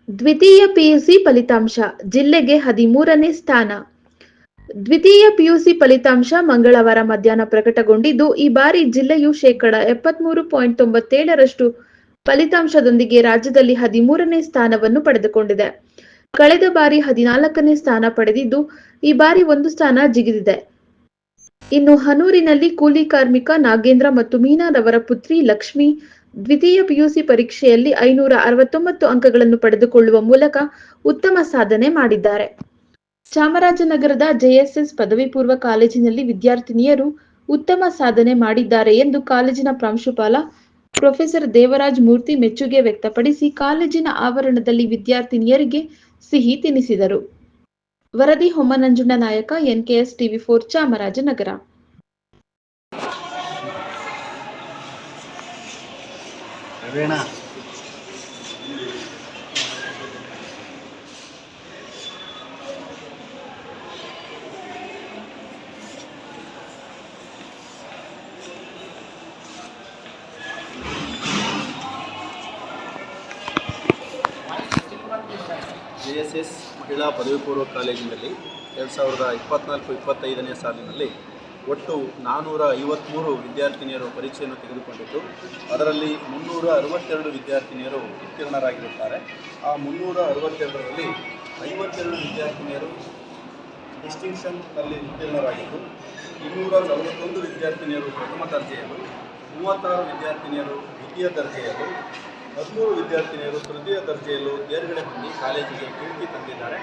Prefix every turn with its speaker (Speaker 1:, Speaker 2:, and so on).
Speaker 1: ದ್ವಿತೀಯ ಪಿಯುಸಿ ಫಲಿತಾಂಶ ಜಿಲ್ಲೆಗೆ 13ನೇ ಸ್ಥಾನ. ದ್ವಿತೀಯ ಪಿಯುಸಿ ಫಲಿತಾಂಶ ಮಂಗಳವಾರ ಮಧ್ಯಾಹ್ನ ಪ್ರಕಟಗೊಂಡಿದ್ದು, ಈ ಬಾರಿ ಜಿಲ್ಲೆಯು ಶೇಕಡಾ 73.97ರಷ್ಟು ಫಲಿತಾಂಶದೊಂದಿಗೆ ರಾಜ್ಯದಲ್ಲಿ 13ನೇ ಸ್ಥಾನವನ್ನು ಪಡೆದುಕೊಂಡಿದೆ. ಕಳೆದ ಬಾರಿ 14ನೇ ಸ್ಥಾನ ಪಡೆದಿದ್ದು, ಈ ಬಾರಿ ಒಂದು ಸ್ಥಾನ ಜಿಗಿದಿದೆ. ಇನ್ನು ಹನೂರಿನಲ್ಲಿ ಕೂಲಿ ಕಾರ್ಮಿಕ ನಾಗೇಂದ್ರ ಮತ್ತು ಮೀನಾರವರ ಪುತ್ರಿ ಲಕ್ಷ್ಮಿ ದ್ವಿತೀಯ ಪಿಯುಸಿ ಪರೀಕ್ಷೆಯಲ್ಲಿ 569 ಅಂಕಗಳನ್ನು ಪಡೆದುಕೊಳ್ಳುವ ಮೂಲಕ ಉತ್ತಮ ಸಾಧನೆ ಮಾಡಿದ್ದಾರೆ. ಚಾಮರಾಜನಗರದ ಜೆಎಸ್ಎಸ್ ಪದವಿ ಪೂರ್ವ ಕಾಲೇಜಿನಲ್ಲಿ ವಿದ್ಯಾರ್ಥಿನಿಯರು ಉತ್ತಮ ಸಾಧನೆ ಮಾಡಿದ್ದಾರೆ ಎಂದು ಕಾಲೇಜಿನ ಪ್ರಾಂಶುಪಾಲ ಪ್ರೊಫೆಸರ್ ದೇವರಾಜ್ ಮೂರ್ತಿ ಮೆಚ್ಚುಗೆ ವ್ಯಕ್ತಪಡಿಸಿ ಕಾಲೇಜಿನ ಆವರಣದಲ್ಲಿ ವಿದ್ಯಾರ್ಥಿನಿಯರಿಗೆ ಸಿಹಿ ತಿನ್ನಿಸಿದರು. ವರದಿ ಹೊಮ್ಮನಂಜುಂಡ ನಾಯಕ, ಎನ್ಕೆಎಸ್ ಟಿವಿ4, ಚಾಮರಾಜನಗರ.
Speaker 2: ಜೆಎಸ್ಎಸ್ ಮಹಿಳಾ ಪದವಿ ಪೂರ್ವ ಕಾಲೇಜಿನಲ್ಲಿ 2024-25ನೇ ಸಾಲಿನಲ್ಲಿ ಒಟ್ಟು 453 ವಿದ್ಯಾರ್ಥಿನಿಯರು ಪರೀಕ್ಷೆಯನ್ನು ತೆಗೆದುಕೊಂಡಿದ್ದು, ಅದರಲ್ಲಿ 362 ವಿದ್ಯಾರ್ಥಿನಿಯರು ಉತ್ತೀರ್ಣರಾಗಿರುತ್ತಾರೆ. ಆ 362ರಲ್ಲಿ 52 ವಿದ್ಯಾರ್ಥಿನಿಯರು ಡಿಸ್ಟಿಂಕ್ಷನ್ನಲ್ಲಿ ಉತ್ತೀರ್ಣರಾಗಿದ್ದು, 241 ವಿದ್ಯಾರ್ಥಿನಿಯರು ಪ್ರಥಮ ದರ್ಜೆಯಲ್ಲೂ, 36 ವಿದ್ಯಾರ್ಥಿನಿಯರು ದ್ವಿತೀಯ ದರ್ಜೆಯಲ್ಲೂ, 13 ವಿದ್ಯಾರ್ಥಿನಿಯರು ತೃತೀಯ ದರ್ಜೆಯಲ್ಲೂ ತೇರ್ಗಡೆ ಹೊಂದಿ ಕಾಲೇಜಿಗೆ ಕೀರ್ತಿ ತಂದಿದ್ದಾರೆ.